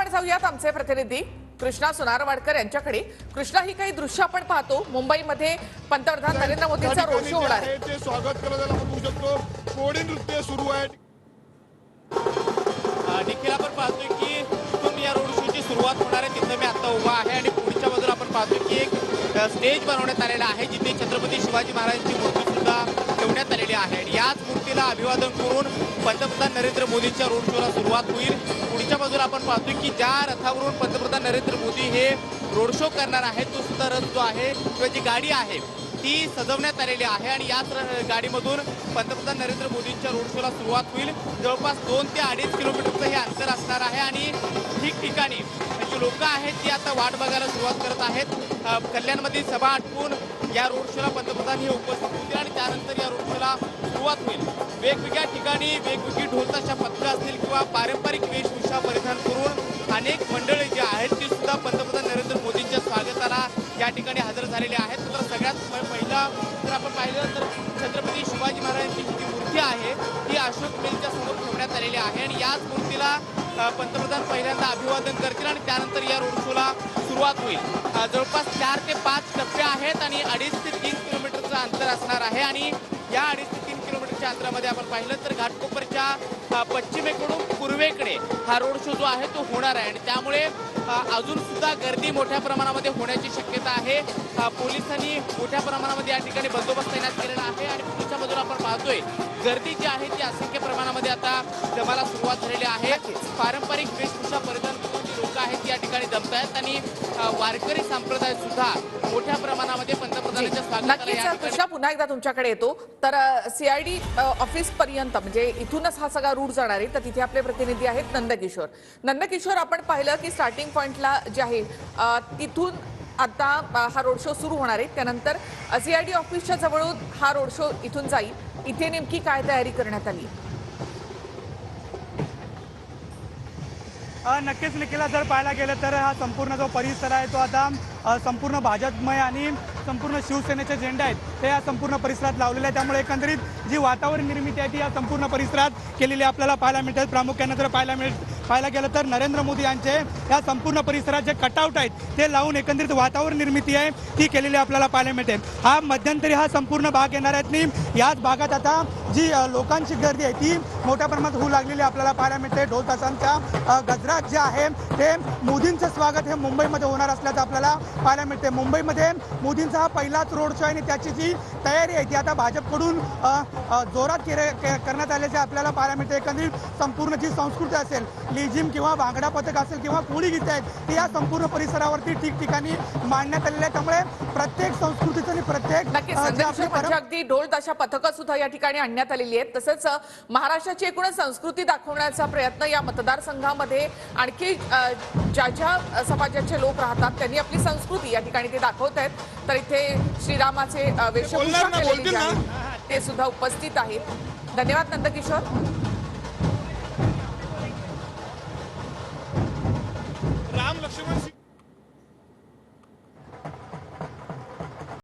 आपण जाऊयात आमचे प्रतिनिधी कृष्णा सोनारवाडकर यांच्याकडे। कृष्णा, ही काही दृश्य आपण पाहतो मुंबईमध्ये पंतप्रधान नरेंद्र मोदींचा रोड शो होणार आहे। ते स्वागत करायला आपण बघू शकतो, कोळी नृत्य सुरू आहे। देखील आपण पाहतोय की इथून या रोड शोची सुरुवात होणार आहे। तिथे मी आता उभा आहे आणि पुढच्या बाजूला आपण पाहतोय की एक स्टेज बनवण्यात आलेला आहे, जिथे छत्रपती शिवाजी महाराजांची मूर्ती सुद्धा ठेवण्यात आलेली आहे। आणि याच मूर्तीला अभिवादन करून पंतप्रधान नरेंद्र मोदींच्या रोड शोला सुरुवात होईल। पुढच्या बाजूला आपण पाहतोय की ज्या रथावरून पंतप्रधान नरेंद्र मोदी हे रोड शो करणार आहेत, तो सुद्धा रथ जो आहे किंवा जी गाडी आहे ती सजवण्यात आलेली आहे। आणि याच गाडीमधून पंतप्रधान नरेंद्र मोदींच्या रोड शोला सुरुवात होईल। जवळपास 2 ते 2.5 किलोमीटरचं हे अंतर असणार आहे आणि ठिकठिकाणी जी लोक आहेत ती आता वाट बघायला सुरुवात करत आहेत। कल्याणमध्ये सभा आटपून या रोड शोला पंतप्रधान हे उपस्थित होतील आणि त्यानंतर या रोड शोला सुरुवात होईल। वेगवेगळ्या ठिकाणी वेगवेगळी ढोलताशा पथकं असतील किंवा पारंपरिक वेशभूषा परिधान करून अनेक मंडळी जी आहेत ती सुद्धा पंतप्रधान नरेंद्र मोदींच्या स्वागताला या ठिकाणी हजर झालेले आहेत। तर सगळ्यात पहिला जर आपण पाहिलं तर छत्रपती शिवाजी महाराजांची जी मूर्ती आहे ती अशोक मिलच्या समोर ठेवण्यात आलेली आहे आणि याच मूर्तीला पंतप्रधान पहिल्यांदा अभिवादन करतील आणि त्यानंतर या रोड शोला सुरुवात होईल। जवळपास 4 ते 5 टप्पे आहेत आणि 2.5 ते 3 किलोमीटरचं अंतर असणार आहे। आणि या 2.5 ते 3 किलोमीटरच्या अंतरामध्ये आपण पाहिलं तर घाटकोपरच्या पश्चिमेकडून पूर्वेकडे हा रोड शो जो आहे तो होणार आहे आणि त्यामुळे अजून सुद्धा गर्दी मोठ्या प्रमाणामध्ये होण्याची शक्यता आहे। पोलिसांनी मोठ्या प्रमाणामध्ये या ठिकाणी बंदोबस्त तैनात केलेला आहे आणि पुढच्या बाजूला आपण पाहतोय गर्दी जी आहे ती असंख्य प्रमाणामध्ये आता जमाला सुरुवात झालेली आहे। पारंपरिक वेशभूषा परिधान करून जी लोक आहेत ती या ठिकाणी जमत आहेत आणि वारकरी संप्रदाय सुद्धा मोठ्या प्रमाणामध्ये पंतप्रधानांच्या स्वागताला कृष्णा, पुन्हा एकदा तुमच्याकडे येतो। तर सीआयडी ऑफिस पर्यंत म्हणजे इथूनच हा सगळा रूट जाणार आहे, तर तिथे आपले प्रतिनिधी आहेत नंदकिशोर। नंदकिशोर, आपण पाहिलं की स्टार्टिंग पॉइंटला जे आहे तिथून आता हा रोड शो सुरू होणार आहे, त्यानंतर सीआयडी ऑफिसच्या जवळून हा रोड शो इथून जाईल। इथे नेमकी काय तयारी करण्यात आली? नक्कीच निखिला, जर पाहायला गेलं तर हा संपूर्ण जो परिसर आहे तो आता संपूर्ण भाजपमय आणि संपूर्ण शिवसेनेचे झेंडे आहेत ते या संपूर्ण परिसरात लावलेले आहे। त्यामुळे एकंदरीत जी वातावरण निर्मिती आहे ती या संपूर्ण परिसरात केलेली आपल्याला पाहायला मिळते। प्रामुख्याने जर पाहायला गेलं तर नरेंद्र मोदी यांचे या संपूर्ण परिसरात जे कटआउट आहेत ते लावून एकंदरीत वातावरण निर्मिती आहे ती केलेली आपल्याला पाहायला मिळते। हा मध्यंतरी हा संपूर्ण भाग येणार आहेत। याच भागात आता जी लोकांची गर्दी आहे ती मोठ्या प्रमाणात होऊ लागलेली आपल्याला पाहायला मिळते। ढोल ताशांच्या गजरात जे आहे ते मोदींचं स्वागत हे मुंबईमध्ये होणार असल्याचं आपल्याला पाहायला मिळते। मुंबईमध्ये मोदींचा हा पहिलाच रोड शो आहे आणि त्याची जी तयारी आहे ती आता भाजपकडून जोरात करण्यात आल्याचे आपल्याला पाहायला मिळते। एकंदरीत संपूर्ण जी संस्कृती असेल, लेझिम किंवा भांगडा पथक असेल किंवा कोळी गीते आहेत ती या संपूर्ण परिसरावरती ठिकठिकाणी मांडण्यात आलेली आहे। त्यामुळे प्रत्येक संस्कृतीचं आणि प्रत्येक अगदी ढोल ताशा पथकं सुद्धा या ठिकाणी आणण्यात आलेली आहेत। तसंच महाराष्ट्राची एकूण संस्कृती दाखवण्याचा प्रयत्न या मतदारसंघामध्ये आणखी ज्या समाजाचे लोक राहतात त्यांनी आपली संस्कृती या ठिकाणी ते दाखवत आहेत। तर इथे श्रीरामाचे वेशभूषा केलेली आहे ते सुद्धा उपस्थित आहेत। धन्यवाद नंदकिशोर। राम लक्ष्मण